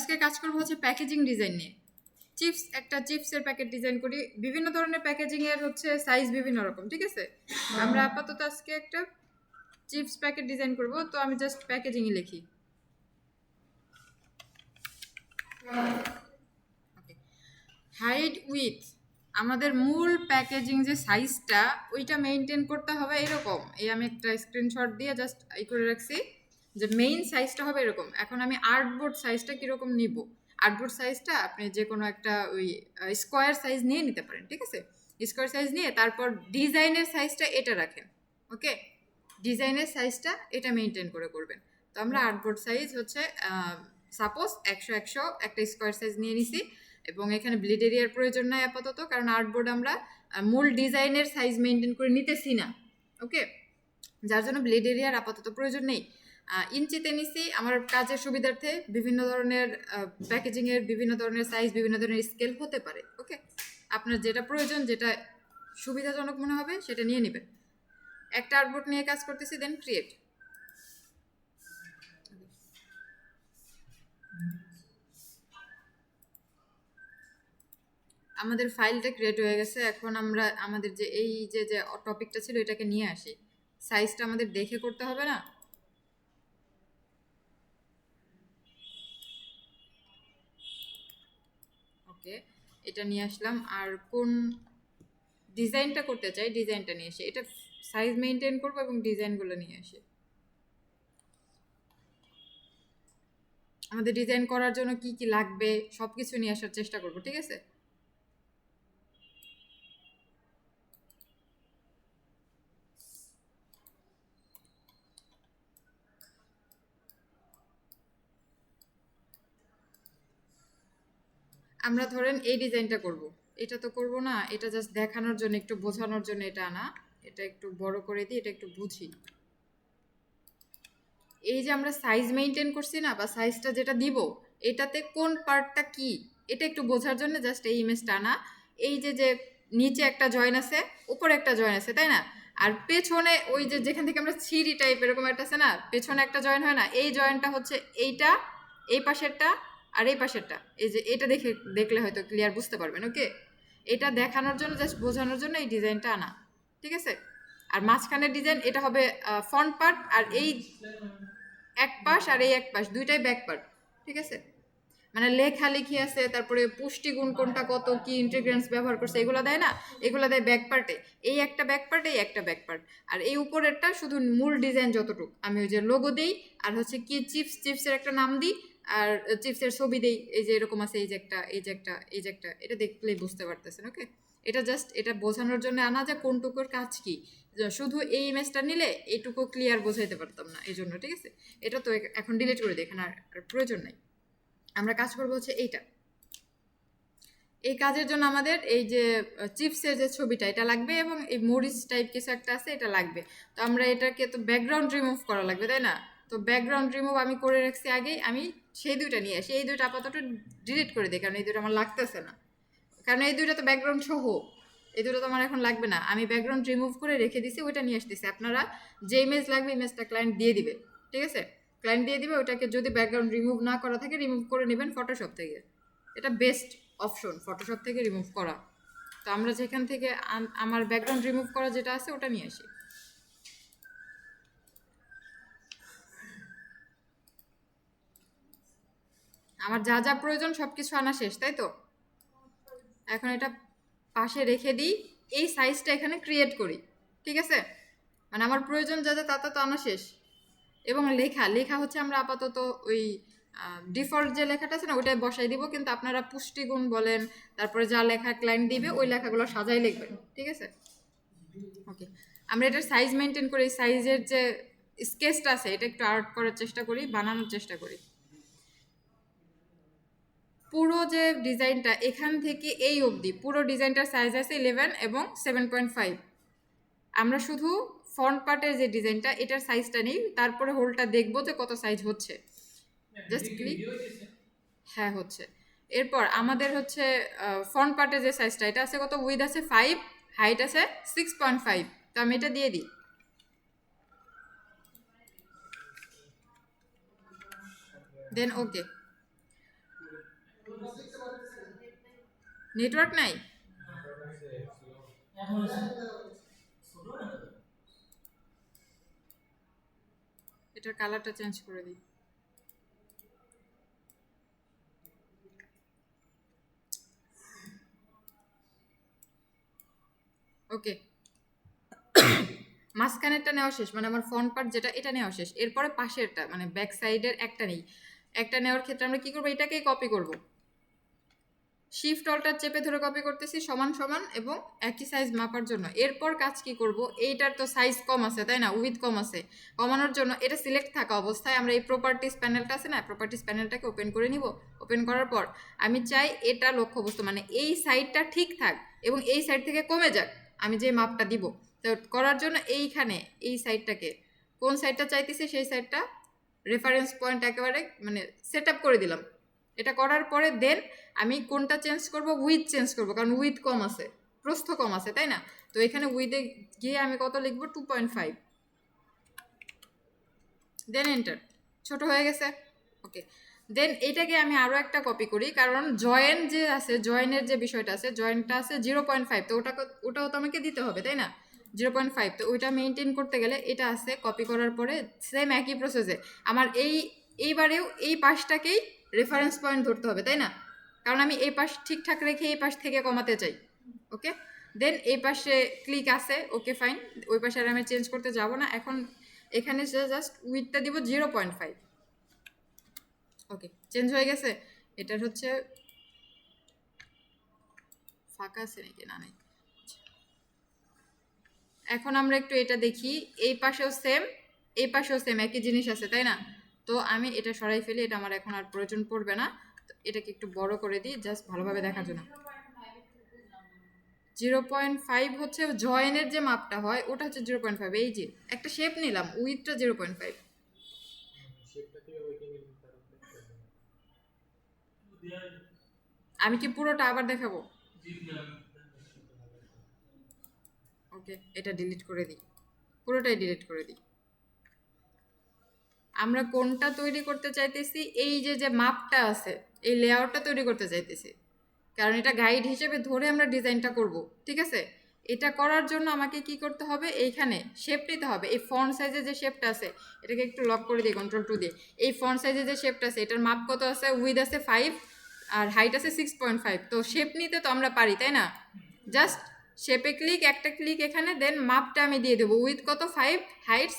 আজকে কাজ করবো হচ্ছে প্যাকেজিং ডিজাইন নিয়ে। একটা চিপসের প্যাকেট ডিজাইন করি। বিভিন্ন ধরনের প্যাকেজিং এর হচ্ছে সাইজ বিভিন্ন রকম, ঠিক আছে? আমরা আপাতত আজকে একটা চিপস প্যাকেট ডিজাইন করব, তো আমি জাস্ট প্যাকেজিংই লিখি। হাইট উইথ আমাদের মূল প্যাকেজিং যে সাইজটা ওইটা মেনটেন করতে হবে এরকম। এই আমি একটা স্ক্রিনশট দিয়ে জাস্ট করে রাখছি যে মেইন সাইজটা হবে এরকম। এখন আমি আর্টবোর্ড সাইজটা কীরকম নিব, আর্টবোর্ড সাইজটা আপনি যে কোনো একটা ওই স্কোয়ার সাইজ নিয়ে নিতে পারেন, ঠিক আছে? স্কোয়ার সাইজ নিয়ে তারপর ডিজাইনের সাইজটা এটা রাখেন, ওকে? ডিজাইনের সাইজটা এটা মেনটেন করে করবেন। তো আমরা আর্টবোর্ড সাইজ হচ্ছে সাপোজ 100 একটা স্কোয়ার সাইজ নিয়ে নিছি, এবং এখানে ব্লিড এরিয়ার প্রয়োজন নাই আপাতত, কারণ আর্টবোর্ড আমরা মূল ডিজাইনের সাইজ মেনটেন করে নিতেছি না, ওকে? যার জন্য ব্লিড এরিয়ার আপাতত প্রয়োজন নেই। ইঞ্চিতে নিছি আমার কাজের সুবিধার্থে। বিভিন্ন ধরনের প্যাকেজিংয়ের বিভিন্ন ধরনের সাইজ, বিভিন্ন ধরনের স্কেল হতে পারে, ওকে? আপনার যেটা প্রয়োজন, যেটা সুবিধাজনক মনে হবে সেটা নিয়ে নেবেন। একটা আর্টবোর্ড নিয়ে কাজ করতেছি, দেন ক্রিয়েট। আমাদের ফাইলটা ক্রিয়েট হয়ে গেছে। এখন আমরা আমাদের যে এই যে টপিকটা ছিল এটাকে নিয়ে আসি। সাইজটা আমাদের দেখে করতে হবে না? ওকে, এটা নিয়ে আসলাম। আর কোন ডিজাইনটা করতে চাই ডিজাইনটা নিয়ে আসি। এটা সাইজ মেনটেন করবো এবং ডিজাইনগুলো নিয়ে আসি। আমাদের ডিজাইন করার জন্য কি কি লাগবে সব কিছু নিয়ে আসার চেষ্টা করব, ঠিক আছে? আমরা ধরেন এই ডিজাইনটা করব। এটা তো করব না, এটা জাস্ট দেখানোর জন্য, একটু বোঝানোর জন্য এটা আনা। এটা একটু বড় করে দিই, এটা একটু বুঝি। এই যে আমরা সাইজ মেনটেন করছি না, বা সাইজটা যেটা দিব এটাতে কোন পার্টটা কি, এটা একটু বোঝার জন্য জাস্ট এই ইমেজটা আনা। এই যে নিচে একটা জয়েন আছে, উপরে একটা জয়েন আছে, তাই না? আর পেছনে ওই যে যেখান থেকে আমরা ছিঁড়ি টাইপ এরকম একটা আছে না, পেছনে একটা জয়েন হয় না, এই জয়েনটা হচ্ছে এইটা, এই পাশেরটা আর এই পাশেরটা। এই যে এটা দেখলে হয়তো ক্লিয়ার বুঝতে পারবেন, ওকে? এটা দেখানোর জন্য, জাস্ট বোঝানোর জন্য এই ডিজাইনটা আনা, ঠিক আছে? আর মাঝখানের ডিজাইন এটা হবে ফ্রন্ট পার্ট, আর এই এক পাশ আর এই এক পাশ দুইটাই ব্যাক পার্ট, ঠিক আছে? মানে লেখালেখি আছে, তারপরে পুষ্টিগুণ কোনটা কত কি ইন্টিগ্রেন্টস ব্যবহার করছে এগুলো দেয় না, এগুলো দেয় ব্যাক পার্টে। এই একটা ব্যাক পার্ট, এই একটা ব্যাক পার্ট। আর এই উপরেরটা শুধু মূল ডিজাইন যতটুকু আমি ওই যে লোগো দিই, আর হচ্ছে কি চিপসের একটা নাম দিই, আর চিপসের ছবি দেই। এই যে এরকম আছে, এই যে একটা, এই যে একটা, এই যে একটা, এটা দেখলেই বুঝতে পারতেছেন, ওকে? এটা জাস্ট এটা বোঝানোর জন্য আনা যে কোনটুকুর কাজ কি। শুধু এই ইমেজটা নিলে এইটুকু ক্লিয়ার বোঝাইতে পারতাম না, এই জন্য, ঠিক আছে? এটা তো এখন ডিলিট করে দিই, এখানে আর প্রয়োজন নাই। আমরা কাজ করবো হচ্ছে এইটা। এই কাজের জন্য আমাদের এই যে চিপসের যে ছবিটা এটা লাগবে, এবং এই মরিচ টাইপ কিছু একটা আছে এটা লাগবে। তো আমরা এটাকে তো ব্যাকগ্রাউন্ড রিমুভ করা লাগবে, তাই না? তো ব্যাকগ্রাউন্ড রিমুভ আমি করে রাখছি আগেই। আমি সেই দুইটা নিয়ে আসি। এই দুইটা আপাতত ডিলিট করে দিই, কারণ এই দুটো আমার লাগতেছে না। কারণ এই দুইটা তো ব্যাকগ্রাউন্ড সহ, এই দুটো তো আমার এখন লাগবে না। আমি ব্যাকগ্রাউন্ড রিমুভ করে রেখে দিছি, ওইটা নিয়ে আসতেছি। আপনারা যে ইমেজ লাগবে ইমেজটা ক্লায়েন্ট দিয়ে দিবে, ঠিক আছে? ক্লায়েন্ট দিয়ে দিবে। ওইটাকে যদি ব্যাকগ্রাউন্ড রিমুভ না করা থাকে রিমুভ করে নেবেন ফটোশপ থেকে। এটা বেস্ট অপশন ফটোশপ থেকে রিমুভ করা। তো আমরা যেখান থেকে আমার ব্যাকগ্রাউন্ড রিমুভ করা যেটা আছে ওটা নিয়ে আসি। আমার যা যা প্রয়োজন সব কিছু আনা শেষ, তাই তো? এখন এটা পাশে রেখে দিই, এই সাইজটা এখানে ক্রিয়েট করি, ঠিক আছে? মানে আমার প্রয়োজন যা যা তা তো আনা শেষ। এবং লেখা হচ্ছে আমরা আপাতত ওই ডিফল্ট যে লেখাটা আছে না ওইটাই বসাই দিব, কিন্তু আপনারা পুষ্টিগুণ বলেন, তারপরে যা লেখা ক্লায়েন্ট দিবে ওই লেখাগুলো সাজাই লিখবেন, ঠিক আছে? ওকে, আমরা এটার সাইজ মেনটেন করি। সাইজের যে স্কেচটা আছে এটা একটু আর্ট করার চেষ্টা করি, বানানোর চেষ্টা করি। পুরো যে ডিজাইনটা এখান থেকে এই অবধি পুরো ডিজাইনটার সাইজ আছে 11 এবং 7.5। আমরা শুধু ফ্রন্ট পার্টের যে ডিজাইনটা এটার সাইজটা নেই, তারপরে হোলটা দেখবো যে কত সাইজ হচ্ছে। জাস্ট ক্লিক, হ্যাঁ হচ্ছে। এরপর আমাদের হচ্ছে ফ্রন্ট পার্টের যে সাইজটা এটা আছে কত, উইথ আছে 5, হাইট আছে 6.5। তো আমি এটা দিয়ে দিই। দেন ওকে। নেটওয়ার্ক নাই, এটার কালারটা চেঞ্জ করে দিই। ওকে, মাঝখানেরটা নেওয়া শেষ, মানে আমার ফ্রন্ট পার্ট যেটা এটা নেওয়া শেষ। এরপরে পাশেরটা মানে ব্যাক সাইডের একটা নেই। একটা নেওয়ার ক্ষেত্রে আমরা কি করবো, এটাকেই কপি করব। শিফট অল্টার চেপে ধরে কপি করতেছি সমান সমান এবং একই সাইজ মাপার জন্য। এরপর কাজ কি করব, এইটার তো সাইজ কম আছে তাই না, উইথ কম আছে, কমানোর জন্য এটা সিলেক্ট থাকা অবস্থায় আমরা এই প্রপার্টিস প্যানেলটা আছে না, প্রপার্টিস প্যানেলটাকে ওপেন করে নিব। ওপেন করার পর আমি চাই এটা লক্ষ্যবস্তু মানে এই সাইডটা ঠিক থাক এবং এই সাইড থেকে কমে যাক আমি যে মাপটা দিব। তো করার জন্য এইখানে এই সাইডটাকে কোন সাইডটা চাইতেছি সেই সাইডটা রেফারেন্স পয়েন্ট একেবারে মানে সেট আপ করে দিলাম। এটা করার পরে দেন আমি কোনটা চেঞ্জ করব, উইথ চেঞ্জ করব, কারণ উইথ কম আছে, প্রস্থ কম আছে তাই না। তো এখানে উইথে গিয়ে আমি কত লিখবো, 2.5, দেন এন্টার। ছোট হয়ে গেছে। ওকে, দেন এটাকে আমি আরও একটা কপি করি, কারণ জয়েন যে আছে, জয়েনের যে বিষয়টা আছে, জয়েনটা আছে 0.5, তো ওটাও তো আমাকে দিতে হবে তাই না, 0.5। তো ওইটা মেনটেন করতে গেলে এটা আছে, কপি করার পরে সেম একই প্রসেসে আমার এইবারেও এই পাশটাকেই রেফারেন্স পয়েন্ট ধরতে হবে তাই না, কারণ আমি এই পাশ ঠিকঠাক রেখে এই পাশ থেকে কমাতে চাই। ওকে, দেন এই পাশে ক্লিক আছে, ওকে ফাইন, ওই পাশে আর আমি চেঞ্জ করতে যাব না এখন। এখানে জাস্ট উইথটা দিব 0.5। ওকে, চেঞ্জ হয়ে গেছে। এটার হচ্ছে ফাঁকা আছে নাকি, না নাই। এখন আমরা একটু এটা দেখি, এই পাশেও সেম এই পাশেও সেম একই জিনিস আছে তাই না। তো আমি এটা সরাই ফেলি, এটা আমার এখন আর প্রয়োজন পড়বে না। তো এটাকে একটু বড় করে দিই জাস্ট ভালোভাবে দেখার জন্য। 0.5 হচ্ছে জয়েনের যে মাপটা হয় ওটা হচ্ছে 0.5। এই যে একটা শেপ নিলাম, উইথটা 0.5। আমি কি পুরোটা আবার দেখাবো? ওকে, এটা ডিলিট করে দিই, পুরোটাই ডিলিট করে দিই। আমরা কোনটা তৈরি করতে চাইতেছি, এই যে যে মাপটা আছে এই লেআউটটা তৈরি করতে চাইতেছি, কারণ এটা গাইড হিসেবে ধরে আমরা ডিজাইনটা করব। ঠিক আছে, এটা করার জন্য আমাকে কি করতে হবে, এইখানে শেপ নিতে হবে। এই ফন্ট সাইজে যে শেপটা আছে এটাকে একটু লক করে দিই Ctrl+2 দিয়ে। এই ফন্ট সাইজে যে শেপটা আছে এটার মাপ কত আছে, উইথ আছে 5 আর হাইট আছে 6.5। তো শেপ নিতে তো আমরা পারি তাই না, জাস্ট শেপে ক্লিক, একটা ক্লিক এখানে, দেন মাপটা আমি দিয়ে দেবো, উইথ কত 5, হাইট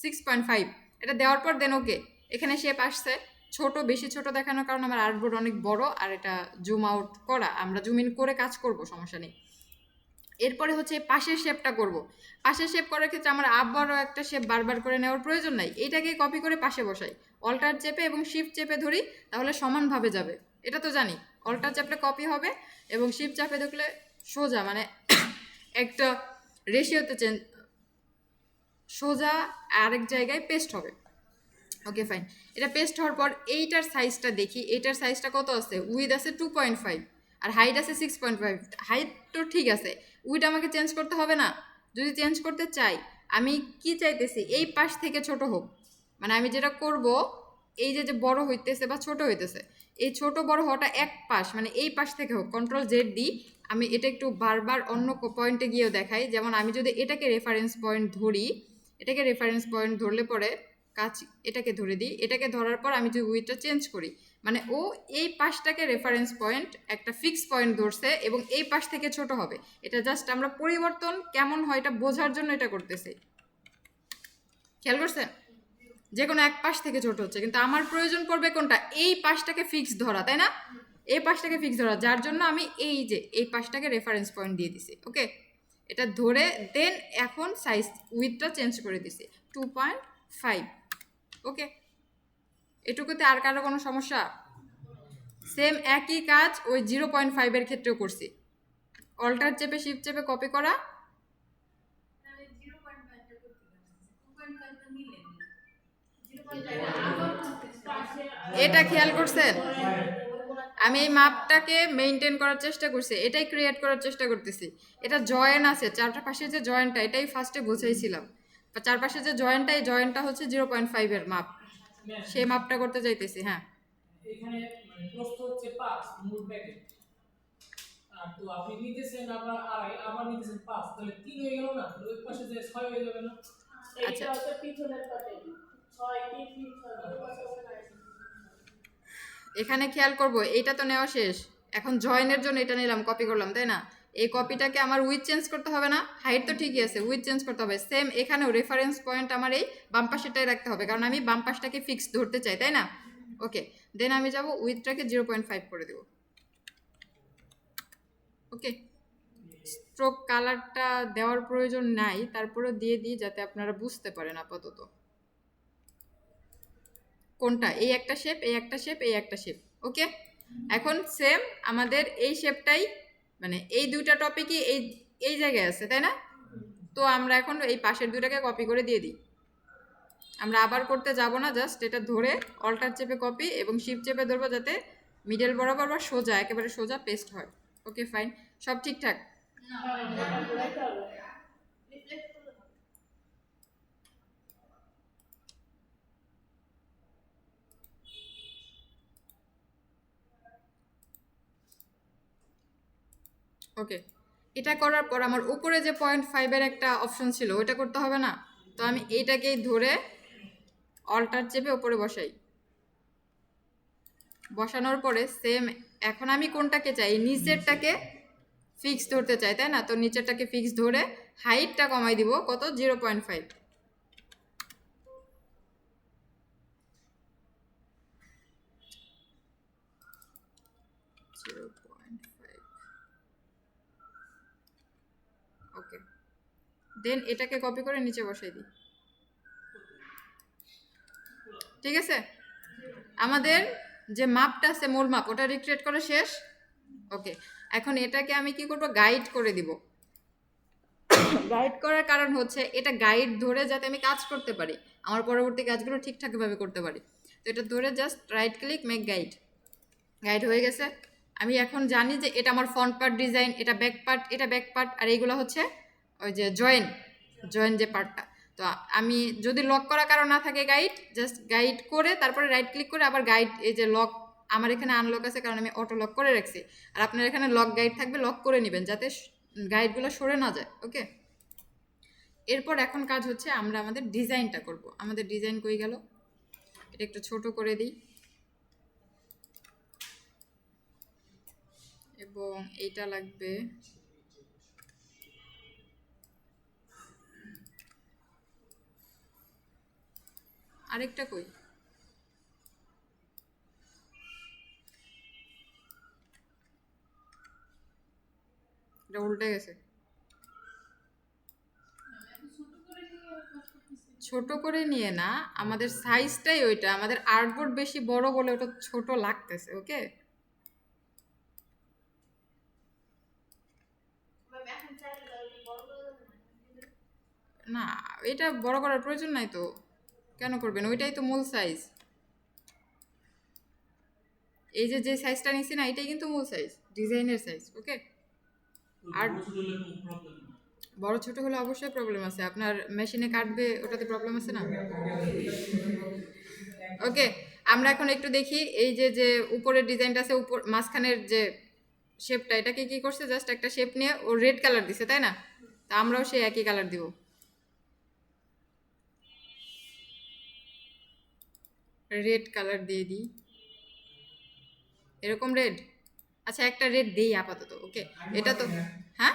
6.5। এটা দেওয়ার পর দেন ওকে, এখানে শেপ আসছে। ছোট, বেশি ছোট দেখানোর কারণে আমার আর্টবোর্ড অনেক বড় আর এটা জুম আউট করা, আমরা জুম ইন করে কাজ করব, সমস্যা নেই। এরপরে হচ্ছে পাশের শেপটা করব। পাশের শেপ করার ক্ষেত্রে আমার আবারও একটা শেপ বারবার করে নেওয়ার প্রয়োজন নাই, এটাকে কপি করে পাশে বসাই, অল্টার চেপে এবং শিফট চেপে ধরি, তাহলে সমানভাবে যাবে। এটা তো জানি, অল্টার চাপলে কপি হবে এবং শিফট চাপে দেখলে সোজা মানে একটা রেশিওতে চেঞ্জ, সোজা আরেক জায়গায় পেস্ট হবে। ওকে ফাইন, এটা পেস্ট হওয়ার পর এইটার সাইজটা দেখি, এইটার সাইজটা কত আছে, উইথ আছে 2.5 আর হাইট আছে 6.5। হাইট তো ঠিক আছে, উইথ আমাকে চেঞ্জ করতে হবে না। যদি চেঞ্জ করতে চাই, আমি কি চাইতেছি, এই পাশ থেকে ছোট হোক, মানে আমি যেটা করব এই যে যে বড় হইতেছে বা ছোট হইতেছে, এই ছোট বড় হওয়াটা এক পাশ মানে এই পাশ থেকে হোক। Ctrl+Z দিই, আমি এটা একটু বারবার অন্য পয়েন্টে গিয়েও দেখাই। যেমন আমি যদি এটাকে রেফারেন্স পয়েন্ট ধরি, এটাকে রেফারেন্স পয়েন্ট ধরলে পরে কাজ, এটাকে ধরে দিই, এটাকে ধরার পর আমি যদি উইথটা চেঞ্জ করি, মানে ও এই পাশটাকে রেফারেন্স পয়েন্ট একটা ফিক্স পয়েন্ট ধরছে এবং এই পাশ থেকে ছোট হবে। এটা জাস্ট আমরা পরিবর্তন কেমন হয় এটা বোঝার জন্য এটা করতেছি, খেয়াল করছেন, যে কোনো এক পাশ থেকে ছোট হচ্ছে, কিন্তু আমার প্রয়োজন পড়বে কোনটা, এই পাশটাকে ফিক্স ধরা তাই না, এই পাশটাকে ফিক্স ধরা, যার জন্য আমি এই যে এই পাশটাকে রেফারেন্স পয়েন্ট দিয়ে দিছি। ওকে, এটা ধরে দেন এখন সাইজ উইথটা চেঞ্জ করে দিছি 2.5। ওকে, এটুকুতে আর কারো কোনো সমস্যা? সেম একই কাজ ওই 0.5-এর ক্ষেত্রেও করছি, অল্টার চেপে শিফট চেপে কপি করা। এটা খেয়াল করছেন, আমি এই মাপটাকে মেনটেন করার চেষ্টা করছি, এটাই ক্রিয়েট করার চেষ্টা করতেছি। এটা জয়েন আছে চারপাশে, যে জয়েন্টটা এটাই ফার্স্টে বুঝাইছিলাম, চারপাশে যে জয়েন্টটা, এই জয়েন্টটা হচ্ছে 0.5-এর মাপ, সেই মাপটা করতে চাইতেছি। হ্যাঁ, এখানে প্রস্থ হচ্ছে 5 মূল প্যাকেট, আর তো আপনি নিতেছেন আবার আড়াই, আবার নিতেছেন 5, তাহলে 3 হয়ে গেল না? তাহলে ওই পাশে যে 6 হয়ে যাবে না? আচ্ছা, এইটা হচ্ছে পিছনের পাটে 6 3 3 6 ওই পাশে হবে না। এখানে খেয়াল করব, এইটা তো নেওয়া শেষ। এখন জয়েনের জন্য এটা নিলাম, কপি করলাম, তাই না? এই কপিটাকে আমার উইথ চেঞ্জ করতে হবে না? হাইট তো ঠিকই আছে, উইথ চেঞ্জ করতে হবে। সেম এখানেও রেফারেন্স পয়েন্ট আমার এই বাম পাশেটাই রাখতে হবে, কারণ আমি বাম পাশটাকে ফিক্স ধরতে চাই, তাই না? ওকে, দেন আমি যাব উইথটাকে 0.5 করে দেব। ওকে, স্ট্রোক কালারটা দেওয়ার প্রয়োজন নাই, তারপরে দিয়ে দিই যাতে আপনারা বুঝতে পারেন আপাতত কোনটা। এই একটা শেপ, এই একটা শেপ, এই একটা শেপ। ওকে, এখন সেম আমাদের এই শেপটাই, মানে এই দুইটা টপিকই এই এই জায়গায় আছে, তাই না? তো আমরা এখন এই পাশের দুইটাকে কপি করে দিয়ে দিই। আমরা আবার করতে যাব না, জাস্ট এটা ধরে অল্টার চেপে কপি এবং শিফট চেপে ধরবো যাতে মিডল বরাবর বা সোজা, একেবারে সোজা পেস্ট হয়। ওকে ফাইন, সব ঠিকঠাক। ঘোরাইতে হবে। ওকে, এটা করার পর আমার উপরে যে 0.5-এর একটা অপশন ছিল ওটা করতে হবে না? তো আমি এইটাকেই ধরে অল্টার চেপে উপরে বসাই। বসানোর পরে সেম, এখন আমি কোনটাকে চাই? নিচেরটাকে ফিক্স ধরতে চাই, তাই না? তো নিচেরটাকে ফিক্স ধরে হাইটটা কমাই দিব কত? 0.5। ওকে, দেন এটাকে কপি করে নিচে বসাই দিই। ঠিক আছে, আমাদের যে মাপটা আছে মূল মাপ ওটা রিক্রিয়েট করা শেষ। ওকে, এখন এটাকে আমি কি করব? গাইড করে দিব। গাইড করার কারণ হচ্ছে এটা গাইড ধরে যাতে আমি কাজ করতে পারি, আমার পরবর্তী কাজগুলো ঠিকঠাকভাবে করতে পারি। তো এটা ধরে just right click, make guide. Guide হয়ে গেছে। আমি এখন জানি যে এটা আমার ফ্রন্ট পার্ট ডিজাইন, এটা ব্যাক পার্ট, এটা ব্যাক পার্ট, আর এইগুলো হচ্ছে ওই যে জয়েন, জয়েন যে পার্টটা। তো আমি যদি লক করা কারো না থাকে, গাইড জাস্ট গাইড করে তারপরে রাইট ক্লিক করে আবার গাইড, এই যে লক, আমার এখানে আনলক আছে কারণ আমি অটো লক করে রাখছি, আর আপনার এখানে লক গাইড থাকবে, লক করে নেবেন যাতে গাইডগুলো সরে না যায়। ওকে, এরপর এখন কাজ হচ্ছে আমরা আমাদের ডিজাইনটা করব। আমাদের ডিজাইন কই গেল? এটা একটু ছোট করে দিই এবং এইটা লাগবে। আরেকটা কই? এটা উল্টে গেছে। ছোট করে নিয়ে না, আমাদের সাইজটাই ওইটা, আমাদের আর্টবোর্ড বেশি বড় বলে ওটা ছোট লাগতেছে। ওকে, না এটা বড় করার প্রয়োজন নাই তো, কেন করবেন? ওইটাই তো মূল সাইজ। এই যে যে সাইজটা নিছি না, এটাই কিন্তু মূল সাইজ, ডিজাইনের সাইজ। ওকে, আর বড় ছোট হলে অবশ্যই প্রবলেম আছে, আপনার মেশিনে কাটবে, ওটাতে প্রবলেম আছে না? ওকে, আমরা এখন একটু দেখি এই যে যে উপরের ডিজাইনটা আছে, উপর মাঝখানের যে শেপটা, এটাকে কি করছে? জাস্ট একটা শেপ নিয়ে ও রেড কালার দিছে, তাই না? তা আমরাও সেই একই কালার দিব, রেড কালার দিয়ে দিই, এরকম রেড। আচ্ছা, একটা রেড দিই আপাতত। ওকে, এটা তো, হ্যাঁ,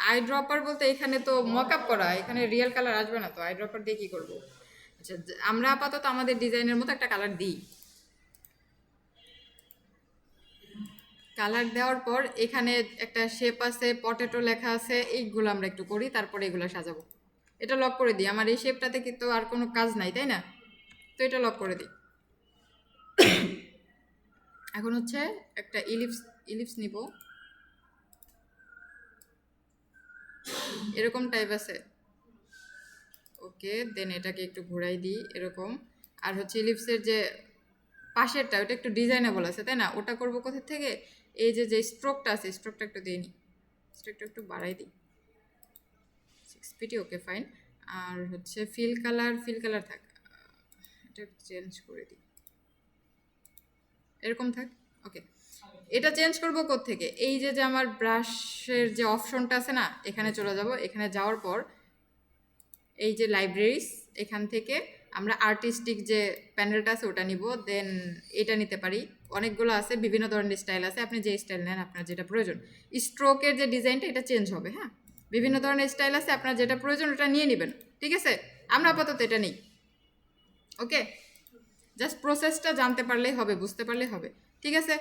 আই ড্রপার বলতে এখানে তো মকআপ করা, এখানে রিয়েল কালার আসবে না, তো আই ড্রপার দিয়ে কি করব? আচ্ছা, আমরা আপাতত আমাদের ডিজাইনের মতো একটা কালার দিই। কালার দেওয়ার পর এখানে একটা শেপ আছে, পটেটো লেখা আছে, এইগুলো আমরা একটু করি, তারপরে এগুলো সাজাবো। এটা লক করে দিই, আমার এই শেপটাতে কিন্তু আর কোনো কাজ নাই, তাই না? তো এটা লক করে দিই। এখন হচ্ছে একটা ইলিপস, ইলিপস নিব, এরকম টাইপ আছে। ওকে, দেন এটাকে একটু ঘোরাই দিই এরকম। আর হচ্ছে ইলিপসের যে পাশেরটা ওটা একটু ডিজাইনেবল আছে, তাই না? ওটা করবো কোথা থেকে? এই যে যে স্ট্রোকটা আছে, স্ট্রোকটা একটু দিয়ে নিই, স্ট্রোকটা একটু বাড়াই দিই 6 ফিটই। Okay fine. আর হচ্ছে ফিল কালার, ফিল কালার থাক, এটা চেঞ্জ করে দিই, এরকম থাক। ওকে, এটা চেঞ্জ করব থেকে এই যে যে আমার ব্রাশের যে অপশনটা আছে না, এখানে চলে যাব। এখানে যাওয়ার পর এই যে লাইব্রেরিজ, এখান থেকে আমরা আর্টিস্টিক যে প্যানেলটা আছে ওটা নিব। দেন এটা নিতে পারি, অনেকগুলো আছে, বিভিন্ন ধরনের স্টাইল আছে, আপনি যে স্টাইল নেন আপনার যেটা প্রয়োজন। স্ট্রোকের যে ডিজাইনটা এটা চেঞ্জ হবে, হ্যাঁ, বিভিন্ন ধরনের স্টাইল আছে, আপনার যেটা প্রয়োজন ওটা নিয়ে নেবেন, ঠিক আছে। আমরা আপাতত এটা নিই, ওকে। জাস্ট প্রসেসটা জানতে পারলেই হবে, বুঝতে পারলেই হবে, ঠিক আছে।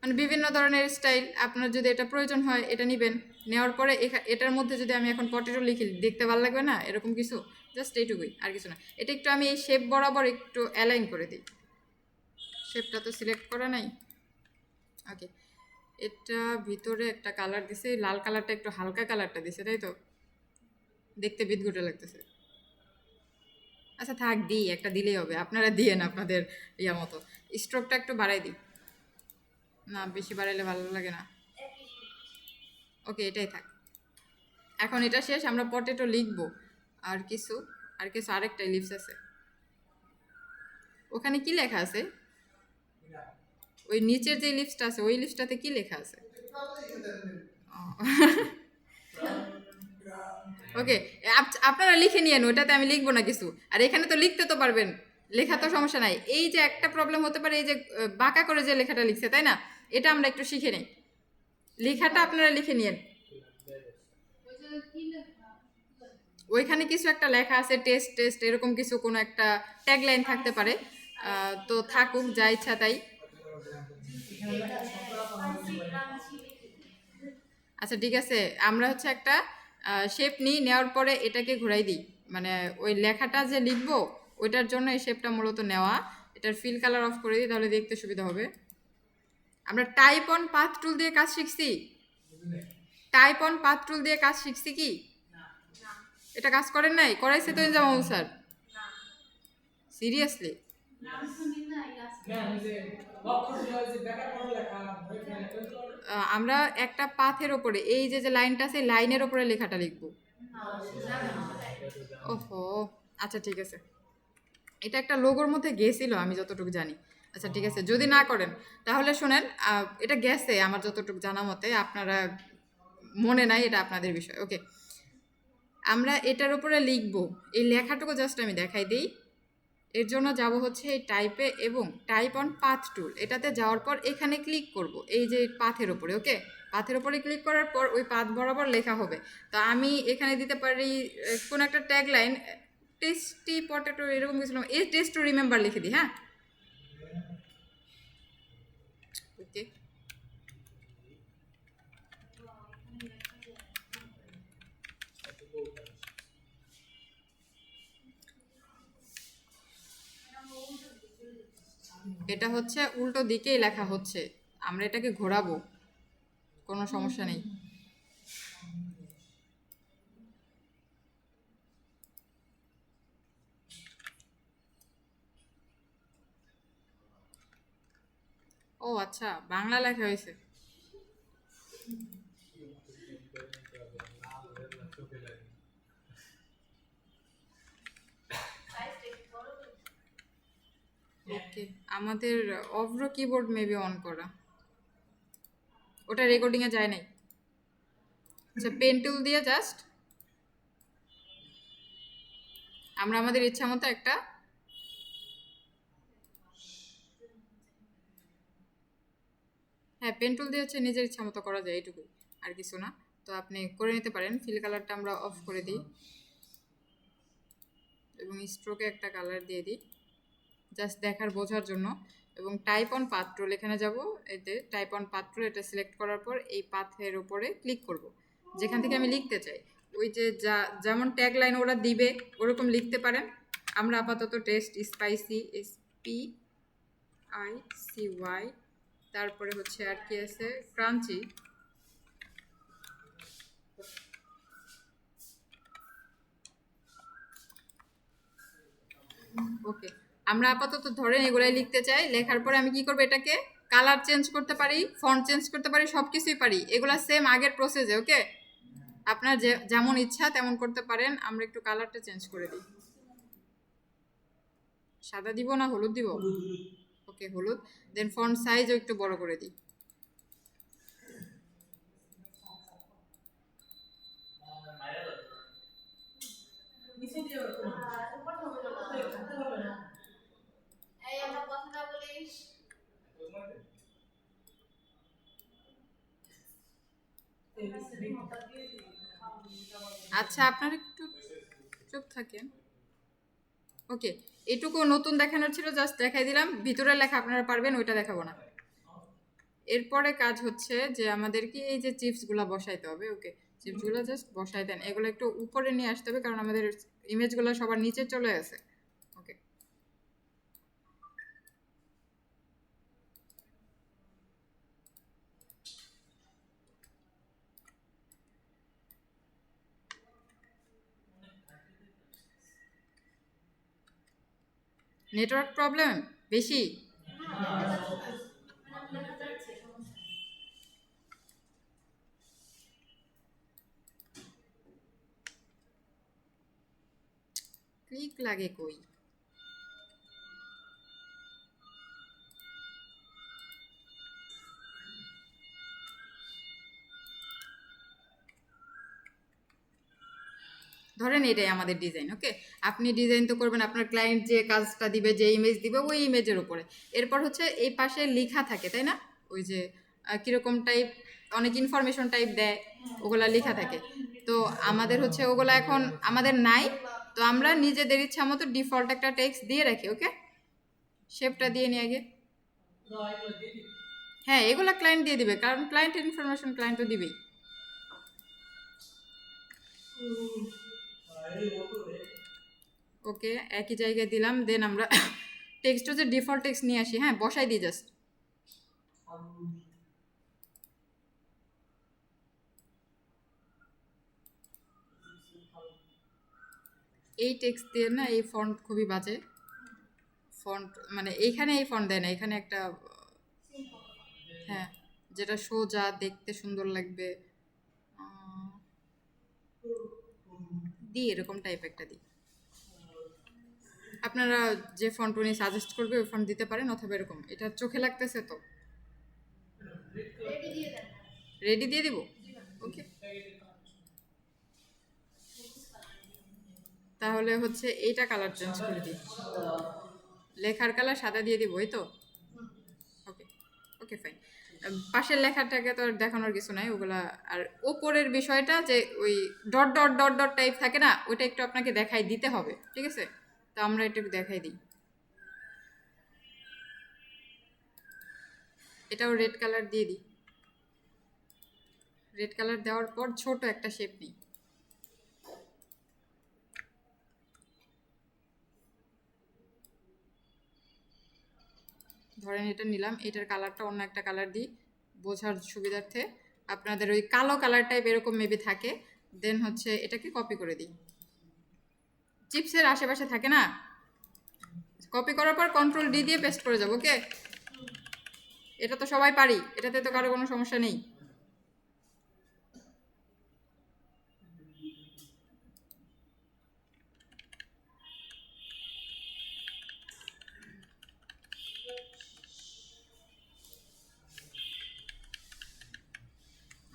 মানে বিভিন্ন ধরনের স্টাইল, আপনার যদি এটা প্রয়োজন হয় এটা নেবেন। নেওয়ার পরে এটার মধ্যে যদি আমি এখন পটেটো লিখি, দেখতে ভালো লাগবে না, এরকম কিছু, জাস্ট এইটুকুই, আর কিছু না। এটা একটু আমি এই শেপ বরাবর একটু অ্যালাইন করে দিই। শেপটা তো সিলেক্ট করা নাই, ওকে। এটা ভিতরে একটা কালার দিছে, লাল কালারটা একটু হালকা কালারটা দিছে, তাই তো দেখতে বিদঘুটে লাগতেছে। আচ্ছা থাক, দিই, একটা দিলেই হবে, আপনারা দিয়েন আপনাদের ইয়া মতো। স্ট্রোকটা একটু বাড়াই দিই, না বেশি বাড়াইলে ভালো লাগে না, ওকে এটাই থাক। এখন এটা শেষ, আমরা পটেটো লিখবো। আর কিছু আরেকটা লিপস আছে, ওখানে কি লেখা আছে? ওই নিচের যে লিপসটা আছে ওই লিপসটাতে কি লেখা আছে? ওকে, আপনারা লিখে নিয়েন, ওইটাতে আমি লিখবো না কিছু। আর এখানে তো লিখতে তো পারবেন, লেখা তো সমস্যা নাই। এই যে একটা প্রবলেম হতে পারে, এই যে বাঁকা করে যে লেখাটা লিখছে, তাই না, এটা আমরা একটু শিখে নিই। লেখাটা আপনারা লিখে নিয়েন। ওইখানে কিছু একটা লেখা আছে, টেস্ট টেস্ট এরকম কিছু, কোনো একটা ট্যাগলাইন থাকতে পারে। তো থাকুক, যা ইচ্ছা তাই। আচ্ছা ঠিক আছে, আমরা হচ্ছে একটা শেপ নিই, নেওয়ার পরে এটাকে ঘুরাই দিই। মানে ওই লেখাটা যে লিখবো ওইটার জন্য এই শেপটা মূলত নেওয়া। এটার ফিল কালার অফ করে দিই, তাহলে দেখতে সুবিধা হবে। আমরা টাইপ অন পাথ টুল দিয়ে কাজ শিখছি, টাইপ অন পাথ টুল দিয়ে কাজ শিখছি কি? এটা কাজ করেন নাই? করাইছে তো ইনজামাম স্যার, সিরিয়াসলি? আমরা একটা পাথের ওপরে এই যে যে লাইনটা আছে, লাইনের ওপরে লেখাটা লিখবো। ওহো, আচ্ছা ঠিক আছে, এটা একটা লোগোর মধ্যে গেছিল আমি যতটুকু জানি। আচ্ছা ঠিক আছে, যদি না করেন তাহলে শোনেন, এটা গেছে আমার যতটুকু জানা মতে, আপনারা মনে নাই, এটা আপনাদের বিষয়, ওকে। আমরা এটার উপরে লিখবো, এই লেখাটুকু জাস্ট আমি দেখাই দিই। এর জন্য যাব হচ্ছে এই টাইপে এবং টাইপ অন পাথ টুল, এটাতে যাওয়ার পর এখানে ক্লিক করব, এই যে পাথের ওপরে, ওকে। পাথের ওপরে ক্লিক করার পর ওই পাথ বরাবর লেখা হবে। তো আমি এখানে দিতে পারি কোন একটা ট্যাগ লাইন, টেস্টি পটেটো এরকম কিছু, এই টেস্ট টু রিমেম্বার লিখে দিই, হ্যাঁ, ওকে। এটা হচ্ছে উল্টো দিকেই লেখা হচ্ছে, আমরা এটাকে ঘোরাবো, কোনো সমস্যা নেই। ও আচ্ছা, বাংলা লেখা হয়েছে। ওকে, আমাদের অভ্র কিবোর্ড মেবি অন করা, ওটা রেকর্ডিংয়ে যায় নাই। আচ্ছা, পেন টুল দিয়ে জাস্ট আমরা আমাদের ইচ্ছা মতো একটা, হ্যাঁ পেন টুল দিয়ে হচ্ছে নিজের ইচ্ছা মতো করা যায়, এইটুকু, আর কিছু না। তো আপনি করে নিতে পারেন। ফিল কালারটা আমরা অফ করে দিই এবং স্ট্রোকে একটা কালার দিয়ে দিই, জাস্ট দেখার বোঝার জন্য। এবং টাইপ অন পাথ টুল, এখানে যাব, এতে টাইপ অন পাথ টুল, এটা সিলেক্ট করার পর এই পাথের উপরে ক্লিক করব, যেখান থেকে আমি লিখতে চাই। ওই যে যেমন ট্যাগ লাইন ওরা দিবে ওরকম লিখতে পারেন। আমরা আপাতত টেস্ট স্পাইসি, SPICY, তারপরে হচ্ছে আর কি আছে, ক্রাঞ্চি, ওকে। আমরা আপাতত ধরেন এগুলাই লিখতে চাই। লেখার পরে আমি কি করব, এটাকে কালার চেঞ্জ করতে পারি, ফন্ট চেঞ্জ করতে পারি, সব কিছুই পারি। এগুলা সেম আগের প্রসেসে, ওকে। আপনার যেমন ইচ্ছা তেমন করতে পারেন। আমরা একটু কালারটা চেঞ্জ করে দিই, সাদা দিব না হলুদ দিব? ওকে হলুদ। দেন ফন্ট সাইজও একটু বড় করে দিই, নিচে দিয়ে আবার কমান আর কথা বলো না। তাই থাকতে পারবে না এই আমার কথাটা বলিস। এই নিচে আচ্ছা আপনারা একটু চুপ থাকেন। ওকে, এটুকু নতুন দেখানোর ছিল, জাস্ট দেখাই দিলাম। ভিতরের লেখা আপনারা পারবেন, ওইটা দেখাবো না। এরপরে কাজ হচ্ছে যে আমাদেরকে এই যে চিপসগুলো বসাইতে হবে। ওকে, চিপসগুলো জাস্ট বসাই দেন, এগুলো একটু উপরে নিয়ে আসতে হবে কারণ আমাদের ইমেজগুলো সবার নিচে চলে আসে। ওকে, নেটওয়ার্ক প্রবলেম বেশি? দেখা যাচ্ছে সমস্যা। ক্লিক লাগে কই? ধরেন এটাই আমাদের ডিজাইন। ওকে, আপনি ডিজাইন তো করবেন, আপনার ক্লায়েন্ট যে কাজটা দিবে, যে ইমেজ দিবে, ওই ইমেজের উপরে। এরপর হচ্ছে এই পাশে লেখা থাকে, তাই না? ওই যে কীরকম টাইপ, অনেক ইনফরমেশন টাইপ দেয়, ওগুলা লেখা থাকে। তো আমাদের হচ্ছে ওগুলা এখন আমাদের নাই, তো আমরা নিজেদের ইচ্ছা মতো ডিফল্ট একটা টেক্সট দিয়ে রাখি। ওকে, শেপটা দিয়ে নিয়ে আগে। হ্যাঁ, এগুলা ক্লায়েন্ট দিয়ে দিবে, কারণ ক্লায়েন্টের ইনফরমেশন ক্লায়েন্ট তো দিবেই। ওকে, একই জায়গায় দিলাম। দেন আমরা টেক্সট হচ্ছে ডিফল্ট টেক্সট নিয়ে আসি। হ্যাঁ, বসাই দিই জাস্ট। এই টেক্সট দিয়ে না, এই ফন্ট খুবই বাজে ফন্ট, মানে এইখানে এই ফন্ট দেয় না, এখানে একটা, হ্যাঁ, যেটা সোজা দেখতে সুন্দর লাগবে। দিই এরকম টাইপ একটা দিই। আপনারা যে ফন্ট উনি সাজেস্ট করবে ওই ফন্ট দিতে পারেন, অথবা এরকম। এটা চোখে লাগতেছে তো, রেডি দিয়ে দেন। রেডি দিয়ে দিব। ওকে, তাহলে হচ্ছে এইটা কালার চেঞ্জ করে দিই, লেখার কালার সাদা দিয়ে দিব, এই তো। ওকে, ওকে ফাইন। পাশের লেখাটাকে তো আর দেখানোর কিছু নাই ওগুলা। আর ওপরের বিষয়টা যে ওই dot dot dot dot type থাকে না, ওইটা একটু আপনাকে দেখাই দিতে হবে, ঠিক আছে? তো আমরা একটু দেখাই দিই। এটাও রেড কালার দিয়ে দিই। রেড কালার দেওয়ার পর ছোট একটা শেপ নিই। ধরেন এটা নিলাম, এটার কালারটা অন্য একটা কালার দিই বোঝার সুবিধার্থে। আপনাদের ওই কালো কালার টাইপ এরকম মেবি থাকে। দেন হচ্ছে এটাকে কপি করে দিই। চিপসের আশেপাশে থাকে না, কপি করার পর কন্ট্রোল ডি দিয়ে পেস্ট করে যাবো। ওকে, এটা তো সবাই পারি, এটাতে তো কারো কোনো সমস্যা নেই।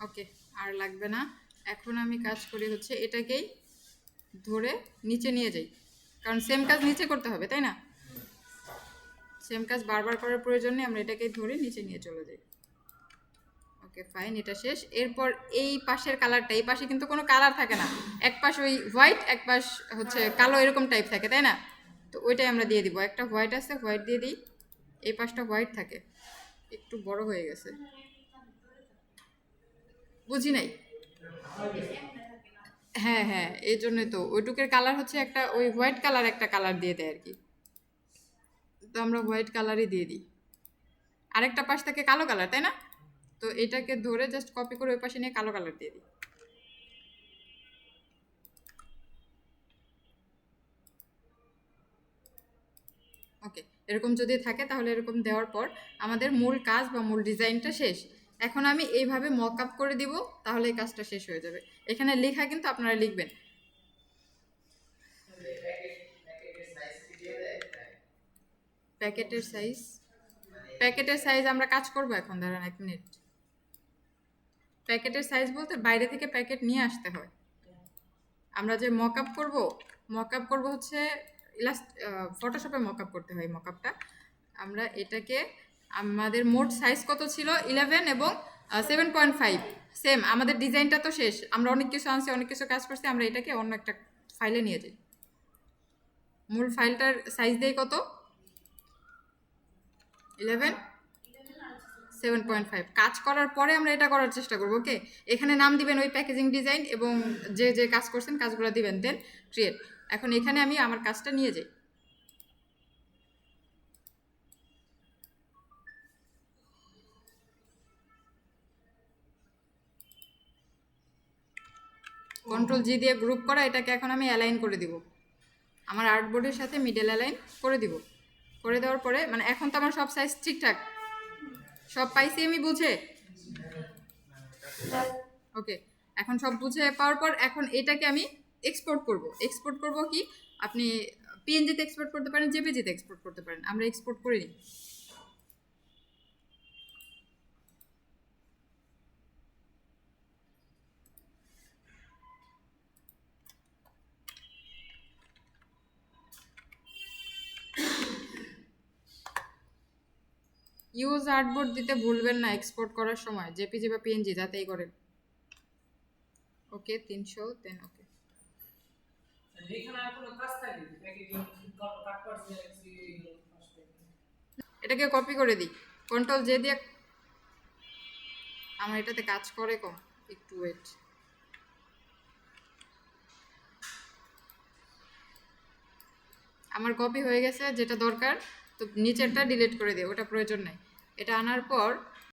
ওকে, আর লাগবে না। এখন আমি কাজ করি হচ্ছে এটাকেই ধরে নিচে নিয়ে যাই, কারণ সেম কাজ নিচে করতে হবে, তাই না? সেম কাজ বারবার করার প্রয়োজন নেই, আমরা এটাকেই ধরে নিচে নিয়ে চলে যাই। ওকে ফাইন, এটা শেষ। এরপর এই পাশের কালারটা, এই পাশে কিন্তু কোনো কালার থাকে না, এক পাশ ওই হোয়াইট, এক পাশ হচ্ছে কালো, এরকম টাইপ থাকে, তাই না? তো ওইটাই আমরা দিয়ে দিব। একটা হোয়াইট আছে, হোয়াইট দিয়ে দিই। এই পাশটা হোয়াইট থাকে, একটু বড় হয়ে গেছে, বুঝি নাই। হ্যাঁ হ্যাঁ, এই জন্যই তো ওইটুকের কালার হচ্ছে একটা ওই হোয়াইট কালার, একটা কালার দিয়ে দেয় আর কি। তো আমরা হোয়াইট কালারই দিয়ে দিই। আরেকটা পাশ থেকে কালো কালার, তাই না? তো এটাকে ধরে জাস্ট কপি করে ওই পাশে নিয়ে কালো কালার দিয়ে দিই। ওকে, এরকম যদি থাকে তাহলে এরকম দেওয়ার পর আমাদের মূল কাজ বা মূল ডিজাইনটা শেষ। এখন আমি এইভাবে মক আপ করে দিব, তাহলে এই কাজটা শেষ হয়ে যাবে। এখানে লেখা কিন্তু আপনারা লিখবেন। প্যাকেটের সাইজ, প্যাকেটের সাইজ আমরা কাজ করব এখন, দাঁড়ান 1 মিনিট। প্যাকেটের সাইজ বলতে বাইরে থেকে প্যাকেট নিয়ে আসতে হয়। আমরা যে মক আপ করবো মকআপ করব হচ্ছে ফটোশপে মকআপ করতে হয় মকআপটা। আমরা এটাকে আমাদের মোট সাইজ কত ছিল 11 এবং 7.5 সেম। আমাদের ডিজাইনটা তো শেষ, আমরা অনেক কিছু আনছি, অনেক কিছু কাজ করছি, আমরা এটাকে অন্য একটা ফাইলে নিয়ে যাই। মূল ফাইলটার সাইজ দেই কত 11 7.5। কাজ করার পরে আমরা এটা করার চেষ্টা করবো। ওকে, এখানে নাম দিবেন ওই প্যাকেজিং ডিজাইন এবং যে যে কাজ করছেন কাজগুলো দিবেন, দেন ক্রিয়েট। এখন এখানে আমি আমার কাজটা নিয়ে যাই। কন্ট্রোল জি দিয়ে গ্রুপ করা, এটাকে এখন আমি অ্যালাইন করে দিব আমার আর্টবোর্ডের সাথে, মিডল অ্যালাইন করে দিব। করে দেওয়ার পরে মানে এখন তো আমার সব সাইজ ঠিকঠাক সব পাইছি আমি বুঝে। ওকে, এখন সব বুঝে পাওয়ার পর এখন এটাকে আমি এক্সপোর্ট করব। এক্সপোর্ট করব কি, আপনি পিএনজিতে এক্সপোর্ট করতে পারেন, জেপিজিতে এক্সপোর্ট করতে পারেন। আমরা এক্সপোর্ট করে নিই। ইউজ আর্টবোর্ড দিতে ভুলবেন না এক্সপোর্ট করার সময়, জেপিজি বা পিএনজি যাতেই করেন। ওকে 300 দেন ওকে। এখানে আর কোনো কাজ থাকে প্যাকেজিং কাট করছি এগুলো ফার্স্ট। এটাকে কপি করে দিই কন্ট্রোল জে দিয়ে। আমার এটাতে কাজ করে কম, একটু ওয়েট। আমার কপি হয়ে গেছে যেটা দরকার, তো নিচেরটা ডিলিট করে দিই, ওটা প্রয়োজন নাই। এটা আনার পর